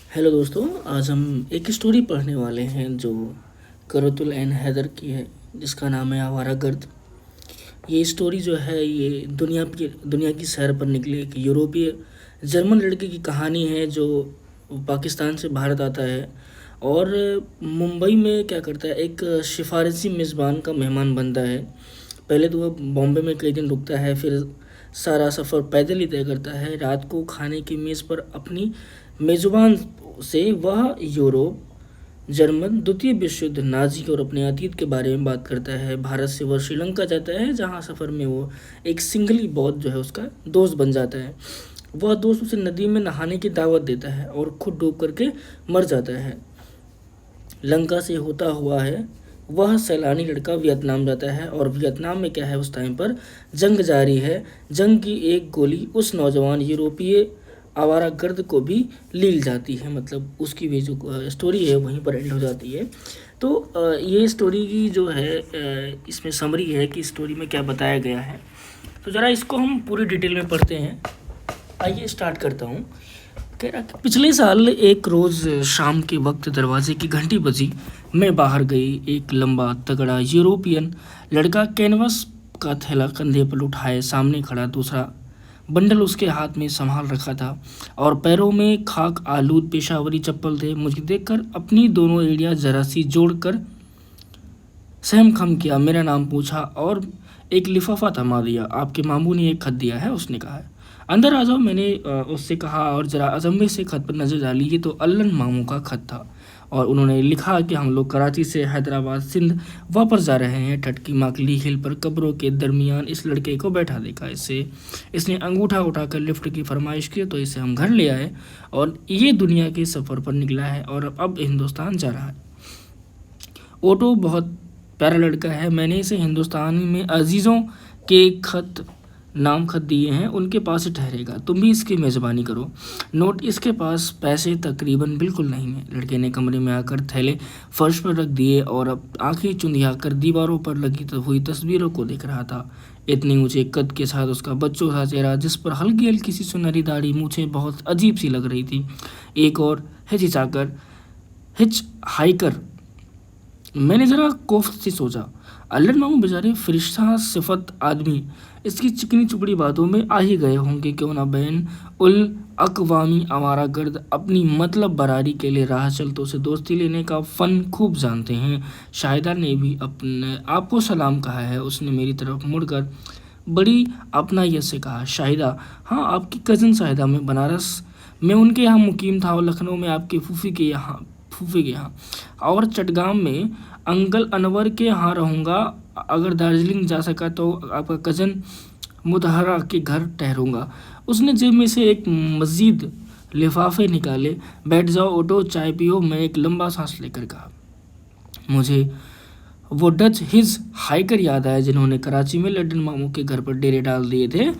Hello दोस्तों, आज हम एक स्टोरी पढ़ने वाले हैं जो करतुल एन हैदर की है, जिसका नाम है आवारागर्द। ये स्टोरी जो है ये दुनिया की सैर पर निकले एक यूरोपीय जर्मन लड़के की कहानी है जो पाकिस्तान से भारत आता है और मुंबई में क्या करता है, एक सिफारसी मेज़बान का मेहमान बनता है। पहले तो वह बॉम्बे में कई दिन रुकता है, फिर सारा सफ़र पैदल ही तय करता है। रात को खाने की मेज़ पर अपनी मेज़बान से वह यूरोप, जर्मन, द्वितीय विश्व युद्ध, नाज़ी और अपने अतीत के बारे में बात करता है। भारत से वह श्रीलंका जाता है, जहाँ सफ़र में वो एक सिंगली बौद्ध जो है उसका दोस्त बन जाता है। वह दोस्त उसे नदी में नहाने की दावत देता है और खुद डूब करके मर जाता है। लंका से होता हुआ है वह सैलानी लड़का वियतनाम जाता है और वियतनाम में क्या है, उस टाइम पर जंग जारी है। जंग की एक गोली उस नौजवान यूरोपीय आवारागर्द को भी लील जाती है, मतलब उसकी भी जो स्टोरी है वहीं पर एंड हो जाती है। तो ये स्टोरी की जो है इसमें समरी है कि स्टोरी में क्या बताया गया है। तो ज़रा इसको हम पूरी डिटेल में पढ़ते हैं। आइए स्टार्ट करता हूँ। कह रहा कि पिछले साल एक रोज़ शाम के वक्त दरवाजे की घंटी बजी। मैं बाहर गई। एक लंबा तगड़ा यूरोपियन लड़का कैनवस का थैला कंधे पर उठाए सामने खड़ा, दूसरा बंडल उसके हाथ में संभाल रखा था और पैरों में खाक आलूद पेशावरी चप्पल थे। मुझे देखकर अपनी दोनों एड़ियाँ जरा सी जोड़कर सहम खम किया। मेरा नाम पूछा और एक लिफाफा थमा दिया। आपके मामू ने एक खत दिया है, उसने कहा है। अंदर आ जाओ, मैंने उससे कहा और ज़रा अचंभे से खत पर नज़र डाली। ये तो अल्लन मामू का खत था और उन्होंने लिखा कि हम लोग कराची से हैदराबाद सिंध वापस जा रहे हैं। ठट की माकली हिल पर कब्रों के दरमियान इस लड़के को बैठा देखा। इसने अंगूठा उठाकर लिफ्ट की फरमाइश की तो इसे हम घर ले आए और ये दुनिया के सफ़र पर निकला है और अब हिंदुस्तान जा रहा है। ओटो बहुत प्यारा लड़का है। मैंने इसे हिंदुस्तानी में अजीज़ों के खत दिए हैं, उनके पास ही ठहरेगा। तुम भी इसकी मेज़बानी करो। नोट इसके पास पैसे तकरीबन बिल्कुल नहीं है। लड़के ने कमरे में आकर थैले फर्श पर रख दिए और अब आंखें चुंधिया कर दीवारों पर लगी हुई तस्वीरों को देख रहा था। इतनी ऊंचे कद के साथ उसका बच्चों सा चेहरा, जिस पर हल्की हल्की सी सुनहरी दाढ़ी, मूछें बहुत अजीब सी लग रही थी। एक और हिच हाइकर। मैंने ज़रा कोफ्त से सोचा, अल्लन मामू बेचारे फरिश्ता सिफत आदमी इसकी चिकनी चुपड़ी बातों में आ ही गए होंगे। क्यों ना बैन उल अकवामी आवारागर्द अपनी मतलब बरारी के लिए राह चलतों से दोस्ती लेने का फ़न खूब जानते हैं। शाहिदा ने भी अपने आपको सलाम कहा है। उसने मेरी तरफ मुड़कर बड़ी अपनायत से कहा, शाहिदा? हाँ, आपकी कज़न शाहिदा। मैं बनारस में उनके यहाँ मुकीम था और लखनऊ में आपके फूफी के यहाँ और चटगांव में अंकल अनवर के यहाँ रहूँगा। अगर दार्जिलिंग जा सका तो आपका कज़न मुतहरा के घर ठहरूंगा। उसने जेब में से एक मज़ीद लिफाफे निकाले। बैठ जाओ ओटो, चाय पियो। मैं एक लंबा सांस लेकर कहा। मुझे वो डच हिज हाइकर याद आया जिन्होंने कराची में लड्डन मामू के घर पर डेरे डाल दिए थे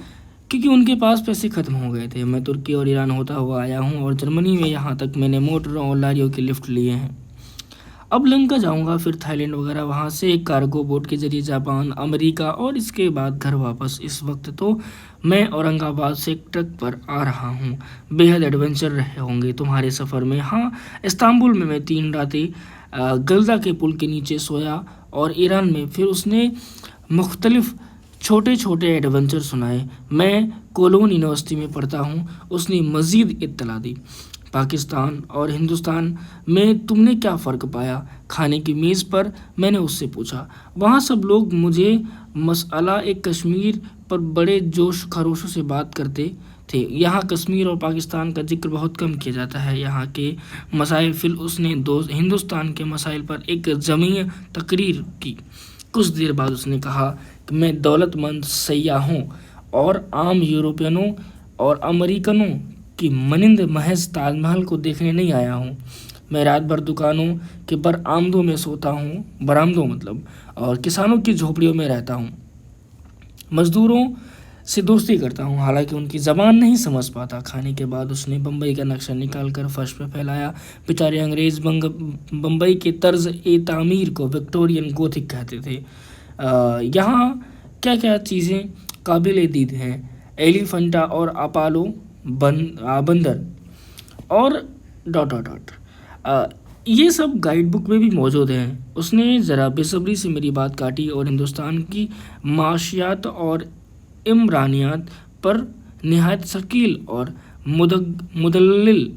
क्योंकि उनके पास पैसे ख़त्म हो गए थे। मैं तुर्की और ईरान होता हुआ आया हूँ और जर्मनी में यहाँ तक मैंने मोटरों और लारियों के लिफ्ट लिए हैं। अब लंका जाऊँगा, फिर थाईलैंड वगैरह, वहाँ से एक कार्गो बोट के ज़रिए जापान, अमेरिका और इसके बाद घर वापस। इस वक्त तो मैं औरंगाबाद से एक ट्रक पर आ रहा हूँ। बेहद एडवेंचर रहे होंगे तुम्हारे सफ़र में। हाँ, इस्तांबुल में मैं 3 रातें गल्दा के पुल के नीचे सोया और ईरान में फिर उसने मुख्तलिफ छोटे छोटे एडवेंचर सुनाए। मैं कोलोन यूनिवर्सिटी में पढ़ता हूँ, उसने मज़ीद इत्तला दी। पाकिस्तान और हिंदुस्तान में तुमने क्या फ़र्क पाया? खाने की मेज़ पर मैंने उससे पूछा। वहाँ सब लोग मुझे मसला एक कश्मीर पर बड़े जोश खरोशों से बात करते थे। यहाँ कश्मीर और पाकिस्तान का जिक्र बहुत कम किया जाता है। यहाँ के मसाइल। फिर उसने हिंदुस्तान के मसाइल पर एक जमीय तकरीर की। कुछ देर बाद उसने कहा कि मैं दौलतमंद सयाहों और आम यूरोपियनों और अमेरिकनों की मनिंद महज ताजमहल को देखने नहीं आया हूँ। मैं रात भर दुकानों के बरामदों में सोता हूँ, बरामदों मतलब, और किसानों की झोपड़ियों में रहता हूँ। मज़दूरों से दोस्ती करता हूँ, हालांकि उनकी ज़बान नहीं समझ पाता। खाने के बाद उसने बम्बई का नक्शा निकाल कर फर्श पर फैलाया। बेचारे अंग्रेज़ बम्बई के तर्ज ए तामीर को विक्टोरियन गोथिक कहते थे। यहाँ क्या क्या चीज़ें काबिल दीद हैं? एलिफेंटा और अपोलो बंदर और डॉट डॉट डॉट ये सब गाइड बुक में भी मौजूद हैं। उसने ज़रा बेसब्री से मेरी बात काटी और हिंदुस्तान की माशियात और इमरानियात पर नहायत शकील और मुदल्लिल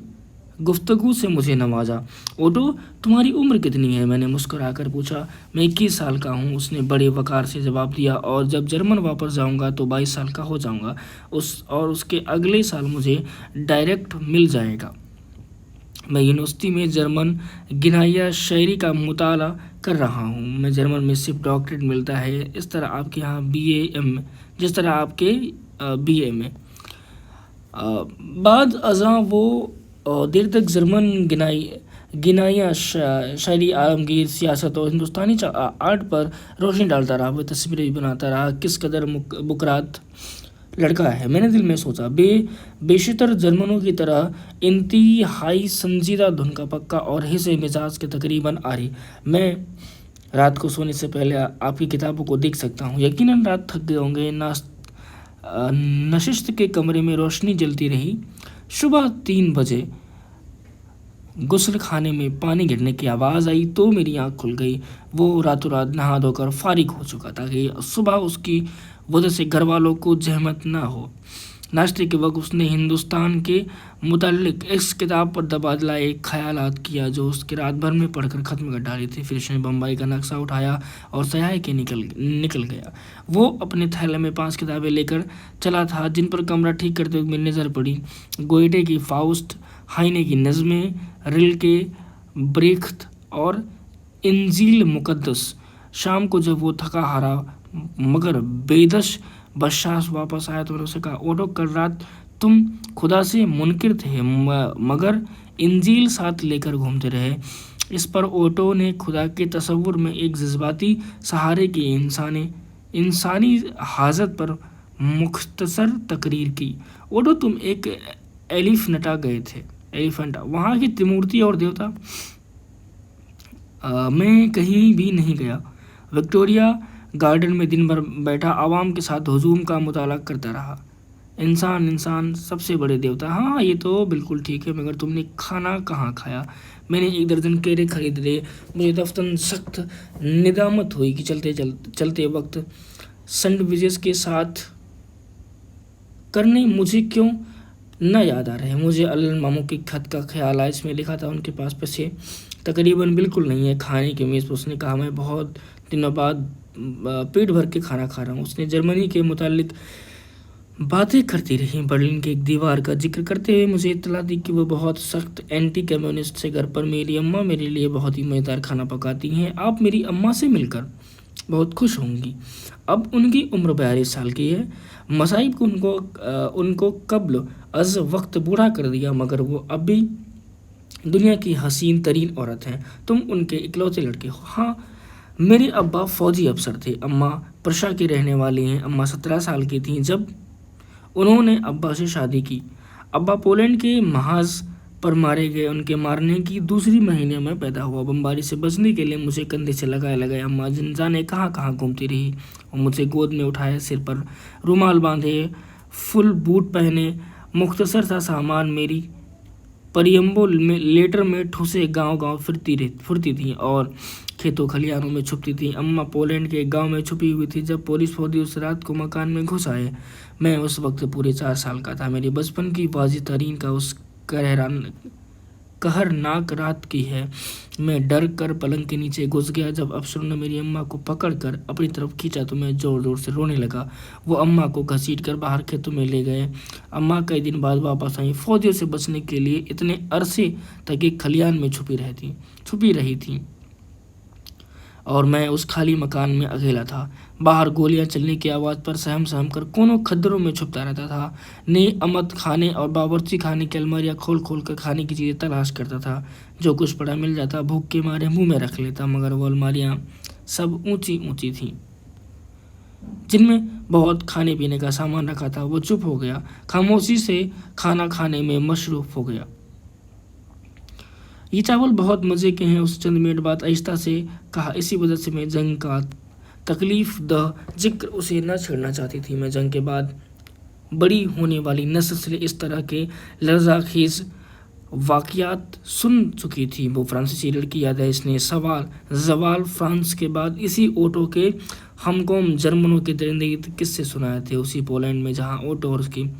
गुफ्तगू से मुझे नवाजा। ओटो, तुम्हारी उम्र कितनी है? मैंने मुस्कुराकर पूछा। मैं 21 साल का हूँ, उसने बड़े वक़ार से जवाब दिया, और जब जर्मन वापस जाऊँगा तो 22 साल का हो जाऊँगा। उसके अगले साल मुझे डायरेक्ट मिल जाएगा। मैं यूनिवर्सिटी में जर्मन गिनाया शायरी का मुताला कर रहा हूँ। मैं जर्मन में सिर्फ डॉक्टरेट मिलता है, इस तरह आपके यहाँ BA में, जिस तरह आपके BA में। बाद अज़ां वो देर तक जर्मन गिनाया शायरी, आलमगीर, सियासत और हिंदुस्तानी आर्ट पर रोशनी डालता रहा। वह तस्वीरें भी बनाता रहा। किस कदर बुकरात लड़का है, मैंने दिल में सोचा। बेशितर जर्मनों की तरह इंतहाई संजीदा धुन का पक्का और हिस्से मिजाज के तकरीबन आरी। मैं रात को सोने से पहले आपकी किताबों को देख सकता हूँ। यकीनन रात थक गए होंगे। नशिस्त के कमरे में रोशनी जलती रही। सुबह 3 बजे गुस्ल खाने में पानी गिरने की आवाज़ आई तो मेरी आँख खुल गई। वो रातों रात नहा धोकर फारिग हो चुका था कि सुबह उसकी वजह से घर वालों को जहमत ना हो। नाश्ते के वक्त उसने हिंदुस्तान के मुतालिक इस किताब पर तबादला एक ख्यालात किया जो उसके रात भर में पढ़कर ख़त्म कर डाली थी। फिर उसने बम्बई का नक्शा उठाया और सयाह के निकल गया। वो अपने थैले में 5 किताबें लेकर चला था जिन पर कमरा ठीक करते हुए मेरी नज़र पड़ी। गोएटे की फाउस्ट, हाइने की नज़में, रिल के ब्रेख्त और इंजील मुकद्दस। शाम को जब वो थका हारा मगर बेदश बशाश वापस आया तो मैंने उसे कहा, ओटो, कल रात तुम खुदा से मुनकिर थे मगर इंजील साथ लेकर घूमते रहे। इस पर ओटो ने खुदा के तसव्वुर में एक जज्बाती सहारे की इंसानी हाजत पर मुख्तसर तकरीर की। ओटो, तुम एक एलिफेंटा गए थे? एलिफेंटा वहाँ की त्रिमूर्ति और देवता? मैं कहीं भी नहीं गया। विक्टोरिया गार्डन में दिन भर बैठा आवाम के साथ हुजूम का मुताला करता रहा। इंसान सबसे बड़े देवता। हाँ, ये तो बिल्कुल ठीक है, मगर तुमने खाना कहाँ खाया? मैंने 1 दर्जन केले खरीद लिए। मुझे दफ्तन सख्त निदामत हुई कि चलते वक्त सैंडविचेस के साथ करने मुझे क्यों न याद आ रहे। मुझे अल्ल मामू की खत का ख्याल आया। इसमें लिखा था, उनके पास पैसे तकरीबन बिल्कुल नहीं है खाने की मेज़ पर। उसने कहा, मैं बहुत दिनों बाद पेट भर के खाना खा रहा हूँ। उसने जर्मनी के मुतालिक बातें करती रही। बर्लिन के एक दीवार का जिक्र करते हुए मुझे इत्तला दी कि वो बहुत सख्त एंटी कम्युनिस्ट से घर पर मेरी अम्मा मेरे लिए बहुत ही मज़ेदार खाना पकाती हैं। आप मेरी अम्मा से मिलकर बहुत खुश होंगी। अब उनकी उम्र 42 साल की है। मसाइब को उनको कब्ल अज वक्त बूढ़ा कर दिया, मगर वो अब भी दुनिया की हसीन तरीन औरत हैं। तुम उनके इकलौते लड़के हो। हाँ, मेरे अब्बा फ़ौजी अफसर थे। अम्मा प्रशा की रहने वाली हैं। अम्मा 17 साल की थीं जब उन्होंने अब्बा से शादी की। अब्बा पोलैंड के महाज पर मारे गए। उनके मारने की दूसरी महीने में पैदा हुआ। बमबारी से बचने के लिए मुझे कंधे से लगाए अम्मा जाने कहाँ कहाँ घूमती रही। और मुझे गोद में उठाए, सिर पर रुमाल बांधे, फुल बूट पहने, मुख्तसर सा सामान मेरी परियम्बो में लेटर में ठूसे गांव फिरती थी और खेतों खलियानों में छुपती थी। अम्मा पोलैंड के गांव में छुपी हुई थी जब पुलिस फौजी उस रात को मकान में घुस आए। मैं उस वक्त पूरे 4 साल का था। मेरे बचपन की वाजी तरीन का उस कहरनाक रात की है। मैं डर कर पलंग के नीचे घुस गया। जब अफसरों ने मेरी अम्मा को पकड़ कर अपनी तरफ खींचा तो मैं ज़ोर ज़ोर से रोने लगा। वो अम्मा को घसीट कर बाहर खेतों में ले गए। अम्मा कई दिन बाद वापस आई। फौजियों से बचने के लिए इतने अरसे तक एक खलियान में छुपी रही थी और मैं उस खाली मकान में अकेला था। बाहर गोलियां चलने की आवाज़ पर सहम कर कोनों खद्दरों में छुपता रहता था। नए अमद खाने और बावर्ची खाने की अलमारियाँ खोल कर खाने की चीज़ें तलाश करता था। जो कुछ पड़ा मिल जाता भूख के मारे मुंह में रख लेता, मगर वो अलमारियाँ सब ऊंची थीं जिनमें बहुत खाने पीने का सामान रखा था। वो चुप हो गया, खामोशी से खाना खाने में मशरूफ़ हो गया। ये चावल बहुत मज़े के हैं, उस चंद मिनट बाद आहिस्ता से कहा। इसी वजह से मैं जंग का तकलीफ जिक्र उसे न छेड़ना चाहती थी। मैं जंग के बाद बड़ी होने वाली नस्ल से इस तरह के लर्ज़ाखेज़ वाक़ियात सुन चुकी थी। वो फ्रांसीसी लड़की याद है, इसने ज़वाल फ्रांस के बाद इसी ओटो के हमकौम जर्मनों के दरिंदे के किस्से सुनाए थे, उसी पोलैंड में जहाँ ओटो और उसकी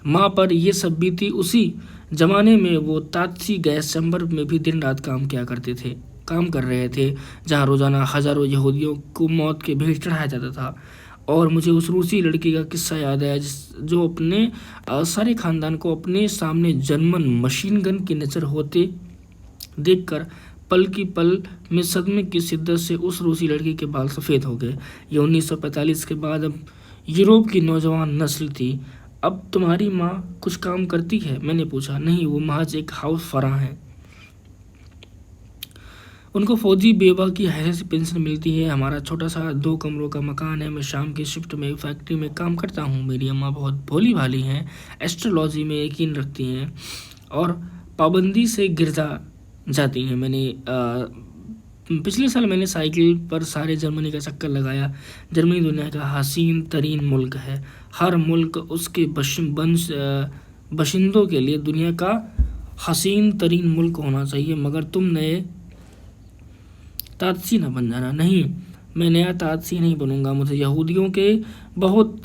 माँ पर ये सब बीती। उसी ज़माने में वो तादसी गैस चैम्बर में भी दिन रात काम कर रहे थे, जहाँ रोज़ाना हज़ारों यहूदियों को मौत के भेंट चढ़ाया जाता था। और मुझे उस रूसी लड़की का किस्सा याद है जो अपने सारे ख़ानदान को अपने सामने जर्मन मशीन गन की नज़र होते देखकर पल की पल में सदमे की शिद्दत से उस रूसी लड़की के बाल सफ़ेद हो गए। ये 1945 के बाद अब यूरोप की नौजवान नस्ल थी। अब तुम्हारी माँ कुछ काम करती है? मैंने पूछा। नहीं, वो महज एक हाउस फरा है। उनको फौजी बेवा की हैसियत से पेंशन मिलती है। हमारा छोटा सा 2 कमरों का मकान है। मैं शाम की शिफ्ट में एक फैक्ट्री में काम करता हूँ। मेरी अम्मा बहुत भोली भाली हैं, एस्ट्रोलॉजी में यकीन रखती हैं और पाबंदी से गिरजा जाती हैं। पिछले साल मैंने साइकिल पर सारे जर्मनी का चक्कर लगाया। जर्मनी दुनिया का हसीन तरीन मुल्क है। हर मुल्क उसके बशिंदों के लिए दुनिया का हसीन तरीन मुल्क होना चाहिए, मगर तुम नए तादसी न बन जाना। नहीं, मैं नया तादसी नहीं बनूंगा। मुझे यहूदियों के बहुत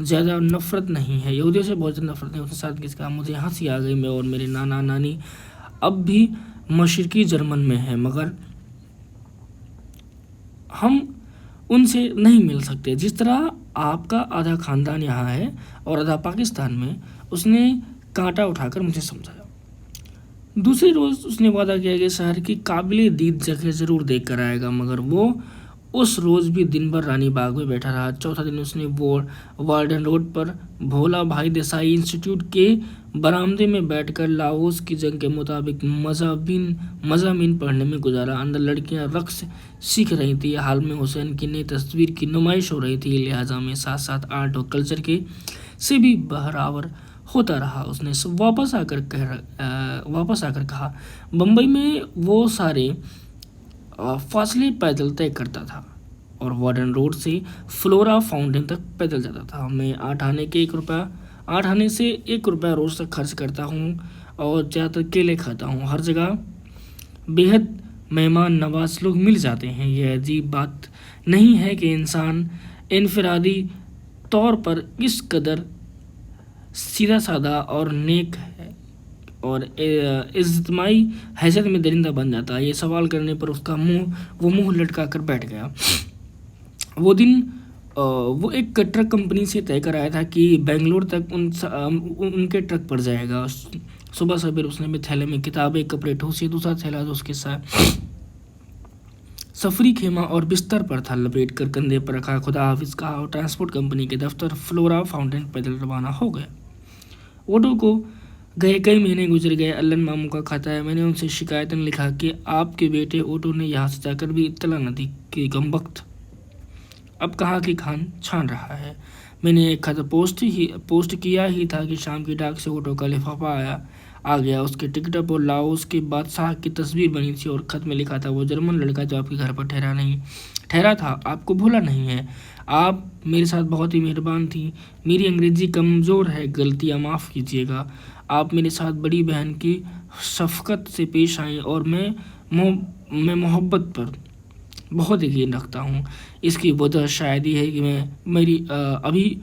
ज़्यादा नफ़रत नहीं है, यहूदियों से बहुत ज़्यादा नफ़रत नहीं। उसके साथ किसका मुझे हंसी आ गई। मैं और मेरे नाना नानी अब भी मशरकी जर्मन में हैं, मगर हम उनसे नहीं मिल सकते। जिस तरह आपका आधा ख़ानदान यहाँ है और आधा पाकिस्तान में, उसने कांटा उठाकर मुझे समझाया। दूसरे रोज़ उसने वादा किया कि शहर की काबिले दीद जगह ज़रूर देख कर आएगा, मगर वो उस रोज़ भी दिन भर रानी बाग में बैठा रहा। चौथा दिन उसने वार्डन रोड पर भोला भाई देसाई इंस्टीट्यूट के बरामदे में बैठकर लाओस की जंग के मुताबिक मज़ामीन पढ़ने में गुजारा। अंदर लड़कियां रक्स सीख रही थी। हाल में हुसैन की नई तस्वीर की नुमाइश हो रही थी, लिहाजा में साथ साथ आर्ट और कल्चर के से भी बहरावर होता रहा। उसने वापस आकर कहा, बम्बई में वो सारे फासले पैदल तय करता था और वार्डन रोड से फ्लोरा फाउंटेन तक पैदल जाता था। मैं 8 आने से 1 रुपया रोज़ तक खर्च करता हूँ और ज़्यादातर केले खाता हूँ। हर जगह बेहद मेहमान नवाज लोग मिल जाते हैं। यह अजीब बात नहीं है कि इंसान इनफरादी तौर पर इस कदर सीधा साधा और नेक है और इज्तिमाई हैसियत में दरिंदा बन जाता है। ये सवाल करने पर उसका मुंह लटका कर बैठ गया। वो दिन वो एक ट्रक कंपनी से तय कराया था कि बेंगलोर तक उनके ट्रक पड़ जाएगा। सुबह सवेर उसने अपने थैले में किताबें, कपड़े ठूसे, दूसरा थैला जो उसके साथ सफरी खेमा और बिस्तर पर था लपेट कर कंधे पर रखा। खुदा हाफिज कहा और ट्रांसपोर्ट कंपनी के दफ्तर फ्लोरा फाउंटेन पैदल रवाना हो गया। ऑटो को गए कई महीने गुजर गए। अल्लन मामू का खाता है। मैंने उनसे शिकायतन लिखा कि आपके बेटे ऑटो ने यहाँ से जाकर भी इत्तला न दी कि गमबख्त अब कहाँ की खान छान रहा है। मैंने एक खत पोस्ट किया ही था कि शाम की डाक से ऑटो का लिफाफा आ गया। उसके टिकट पर लाओस के बादशाह की तस्वीर बनी थी और ख़त में लिखा था, वो जर्मन लड़का जो आपके घर पर ठहरा था आपको भूला नहीं है। आप मेरे साथ बहुत ही मेहरबान थी। मेरी अंग्रेज़ी कमज़ोर है, गलतियाँ माफ़ कीजिएगा। आप मेरे साथ बड़ी बहन की शफ़क़त से पेश आईं और मैं मोहब्बत पर बहुत यकीन रखता हूँ। इसकी वजह शायद ये है कि मेरी अभी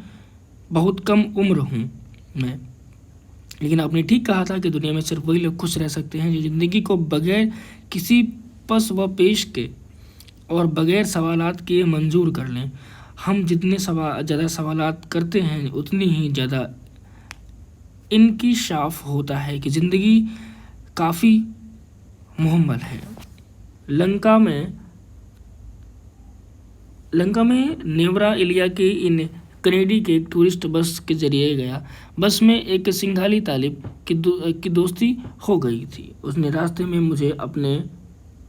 बहुत कम उम्र हूँ मैं, लेकिन आपने ठीक कहा था कि दुनिया में सिर्फ वही लोग खुश रह सकते हैं जो ज़िंदगी को बगैर किसी पस व पेश के और बगैर सवालात के मंजूर कर लें। हम जितने ज़्यादा सवालात करते हैं उतनी ही ज़्यादा इंकिशाफ होता है कि ज़िंदगी काफ़ी मुहम्मल है। लंका में नेवरा इलिया के इन कनेडी के एक टूरिस्ट बस के जरिए गया। बस में एक सिंघाली तालिब की दोस्ती हो गई थी। उसने रास्ते में मुझे अपने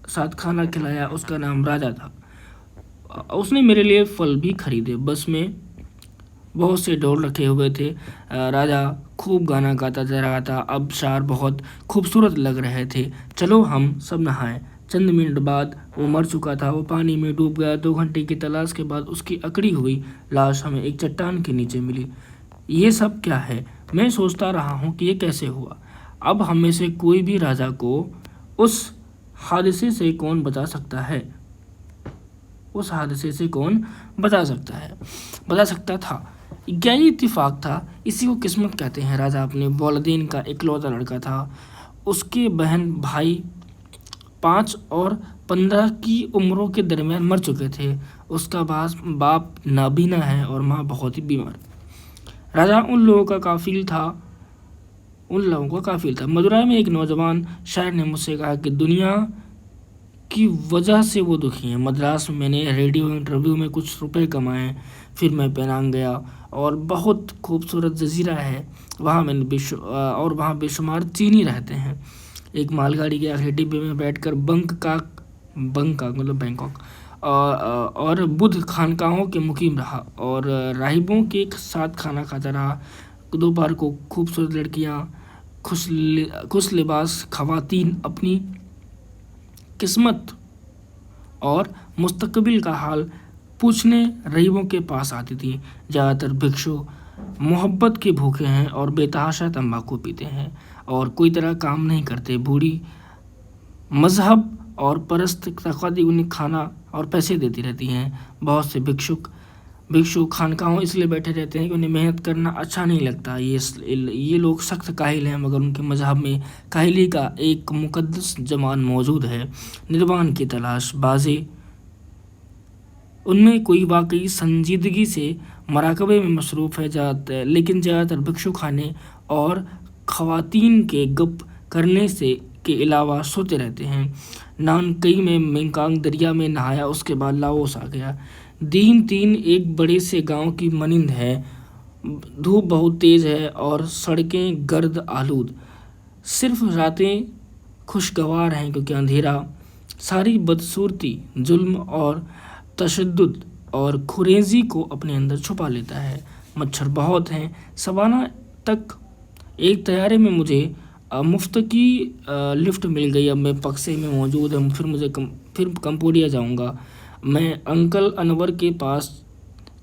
साथ खाना खिलाया। उसका नाम राजा था। उसने मेरे लिए फल भी खरीदे। बस में बहुत से ढोल रखे हुए थे। राजा खूब गाना गाता जा रहा था। अब शार बहुत खूबसूरत लग रहे थे। चलो हम सब नहाएं। चंद मिनट बाद वो मर चुका था। वो पानी में डूब गया। 2 घंटे की तलाश के बाद उसकी अकड़ी हुई लाश हमें एक चट्टान के नीचे मिली। ये सब क्या है? मैं सोचता रहा हूँ कि ये कैसे हुआ। अब हम में से कोई भी राजा को उस हादसे से कौन बचा सकता है? उस हादसे से कौन बचा सकता था? यही इत्तेफाक था, इसी को किस्मत कहते हैं। राजा अपने वोलदेन का इकलौता लड़का था। उसके बहन भाई 5 और 15 की उम्रों के दरमियान मर चुके थे। उसका बाप नाबीना है और माँ बहुत ही बीमार। राजा उन लोगों का काफिल था। मदुराई में एक नौजवान शायर ने मुझसे कहा कि दुनिया की वजह से वो दुखी है। मद्रास में मैंने रेडियो इंटरव्यू में कुछ रुपए कमाए, फिर मैं पेनांग गया और बहुत खूबसूरत जजीरा है वहाँ वहाँ बेशुमार चीनी रहते हैं। एक मालगाड़ी के आखिरी डिब्बे में बैठकर बंकॉक मतलब बैंकॉक और बुद्ध खानकाहों के मुकीम रहा और राहिबों के साथ खाना खाता रहा। दोपहर को खूबसूरत लड़कियाँ, खुश लिबास खवातीन अपनी किस्मत और मुस्तकबिल का हाल पूछने रहीबों के पास आती थी। ज़्यादातर भिक्षु मोहब्बत के भूखे हैं और बेतहाशा तंबाकू पीते हैं और कोई तरह काम नहीं करते। बूढ़ी मजहब और परस्त तकवादी उन्हें खाना और पैसे देती रहती हैं। बहुत से भिक्षु खानकाहों इसलिए बैठे रहते हैं कि उन्हें मेहनत करना अच्छा नहीं लगता। ये लोग सख्त काहिल हैं, मगर उनके मजहब में काहिली का एक मुकद्दस जमान मौजूद है, निर्वाण की तलाश। बाज़े उनमें कोई वाकई संजीदगी से मराकबे में मसरूफ़ है, लेकिन ज़्यादातर भिक्षु खाने और खवातीन के गप करने के अलावा सोते रहते हैं। नानकई में मेकांग दरिया में नहाया, उसके बाद लाओस आ गया। दीन तीन एक बड़े से गांव की मनिंद है। धूप बहुत तेज है और सड़कें गर्द आलूद। सिर्फ रातें खुशगवार हैं क्योंकि अंधेरा सारी बदसूरती, जुल्म और तशद्दुद और खुरेजी को अपने अंदर छुपा लेता है। मच्छर बहुत हैं। सवाना तक एक तैयारे में मुझे मुफ्त की लिफ्ट मिल गई। अब मैं पक्से में मौजूद हूँ। फिर कंपोडिया जाऊँगा। मैं अंकल अनवर के पास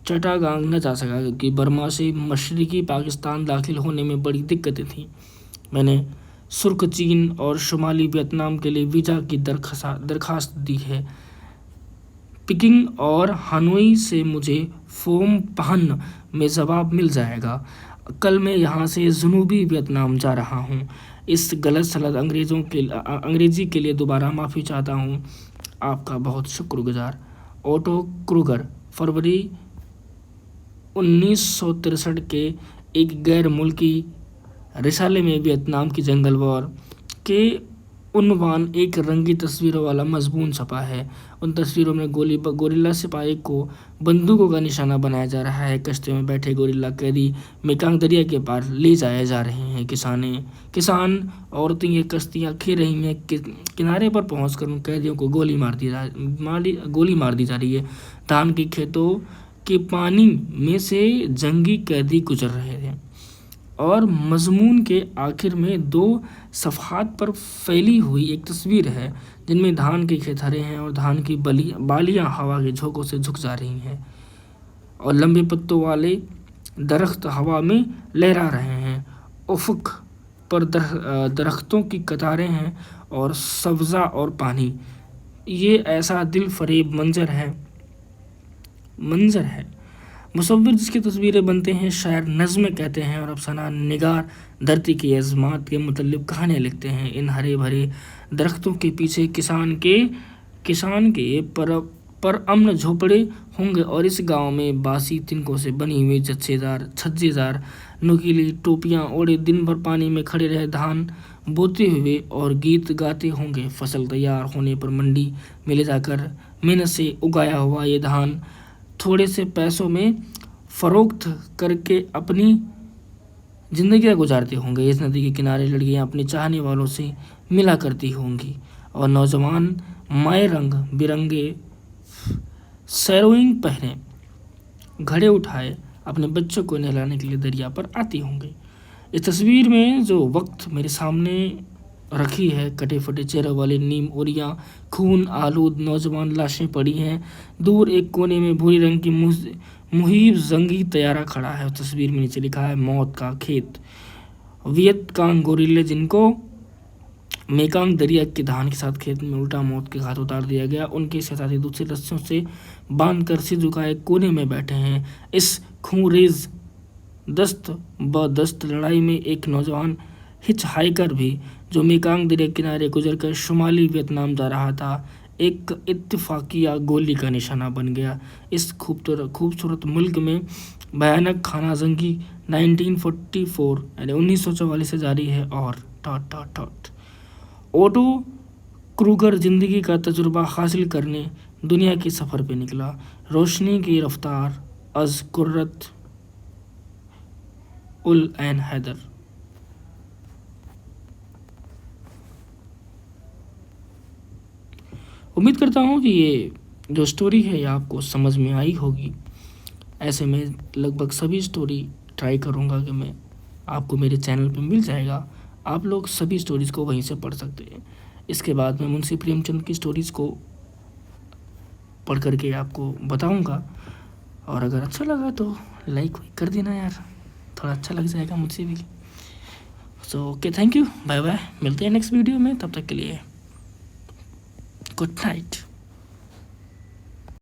चटागांग न जा सका क्योंकि बर्मा से मशरकी पाकिस्तान दाखिल होने में बड़ी दिक्कतें थीं। मैंने सुर्ख चीन और शुमाली वियतनाम के लिए वीज़ा की दरखास्त दी है। पिकिंग और हनोई से मुझे फोम पहन में जवाब मिल जाएगा। कल मैं यहाँ से जनूबी वियतनाम जा रहा हूँ। इस गलत सलत अंग्रेजी के लिए दोबारा माफ़ी चाहता हूँ। आपका बहुत शुक्रगुजार, ओटो क्रूगर। फरवरी 1963 के एक गैर मुल्की रिसाले में वियतनाम की जंगल वॉर के उन्वान एक रंगी तस्वीरों वाला मजमून छपा है। उन तस्वीरों में गोरिल्ला सिपाही को बंदूकों का निशाना बनाया जा रहा है। कश्तियों में बैठे गोरिल्ला कैदी मेकांग दरिया के पार ले जाए जा रहे हैं। किसान औरतें ये कश्तियाँ खे रही हैं। किनारे पर पहुंचकर उन कैदियों को गोली मार दी जा रही है। धान के खेतों के पानी में से जंगी कैदी गुजर रहे थे और मजमून के आखिर में 2 सफ़हात पर फैली हुई एक तस्वीर है जिनमें धान के खेत हरे हैं और धान की बालियां हवा के झोंकों से झुक जा रही हैं और लंबे पत्तों वाले दरख्त हवा में लहरा रहे हैं। उफ़क़ पर दरख्तों की कतारें हैं और सब्ज़ा और पानी। ये ऐसा दिल फरेब मंजर है। मुसव्विर जिसकी तस्वीरें बनते हैं, शायर नज़्में कहते हैं और अफसाना निगार धरती की अज़मात के मुतल्लिक़ कहानियाँ लिखते हैं। इन हरे भरे दरख्तों के पीछे किसान के पर अमन झोपड़े होंगे और इस गांव में बासी तिनकों से बनी हुई छज्जेदार नुकीली टोपियाँ ओढ़े दिन भर पानी में खड़े रहे धान बोते हुए और गीत गाते होंगे। फसल तैयार होने पर मंडी में ले जाकर मेहनत से उगाया हुआ ये धान थोड़े से पैसों में फ़रोख्त करके अपनी ज़िंदगियाँ गुजारते होंगे। इस नदी के किनारे लड़कियाँ अपने चाहने वालों से मिला करती होंगी और नौजवान माए रंग बिरंगे सैरोइंग पहने घड़े उठाए अपने बच्चों को नहलाने के लिए दरिया पर आती होंगी। इस तस्वीर में जो वक्त मेरे सामने रखी है, कटे फटे चेहरों वाली नीम ओरियाँ, खून आलूद नौजवान लाशें पड़ी हैं। दूर एक कोने में भूरी रंग की मुहीब जंगी तैयारा खड़ा है। उस तस्वीर में नीचे लिखा है मौत का खेत वियत कांग गोरिल्ले जिनको मेकांग दरिया के धान के साथ खेत में उल्टा मौत के घाट उतार दिया गया, उनके शताधी दूसरी रस्सियों से बांधकर सिर झुकाए कोने में बैठे हैं। इस खूंरेज दस्त ब दस्त लड़ाई में एक नौजवान हिच हाइकर भी जो मेकांग दरिया किनारे गुजरकर शुमाली वियतनाम जा रहा था, एक इत्तेफाकिया गोली का निशाना बन गया। इस खूबसूरत मुल्क में भयानक खाना जंगी 1944 यानी 1944 से जारी है। और dot dot dot Otto Kruger जिंदगी का तजुर्बा हासिल करने दुनिया के सफ़र पे निकला। रोशनी की रफ्तार अज कुर्रत उल एन हैदर। उम्मीद करता हूँ कि ये जो स्टोरी है ये आपको समझ में आई होगी। ऐसे में लगभग सभी स्टोरी ट्राई करूँगा कि मैं आपको मेरे चैनल पे मिल जाएगा, आप लोग सभी स्टोरीज़ को वहीं से पढ़ सकते हैं। इसके बाद मैं मुंशी प्रेमचंद की स्टोरीज़ को पढ़ करके आपको बताऊँगा, और अगर अच्छा लगा तो लाइक कर देना यार, थोड़ा अच्छा लग जाएगा मुझसे भी। So okay, thank you, bye bye, मिलते हैं नेक्स्ट वीडियो में, तब तक के लिए गुड नाइट।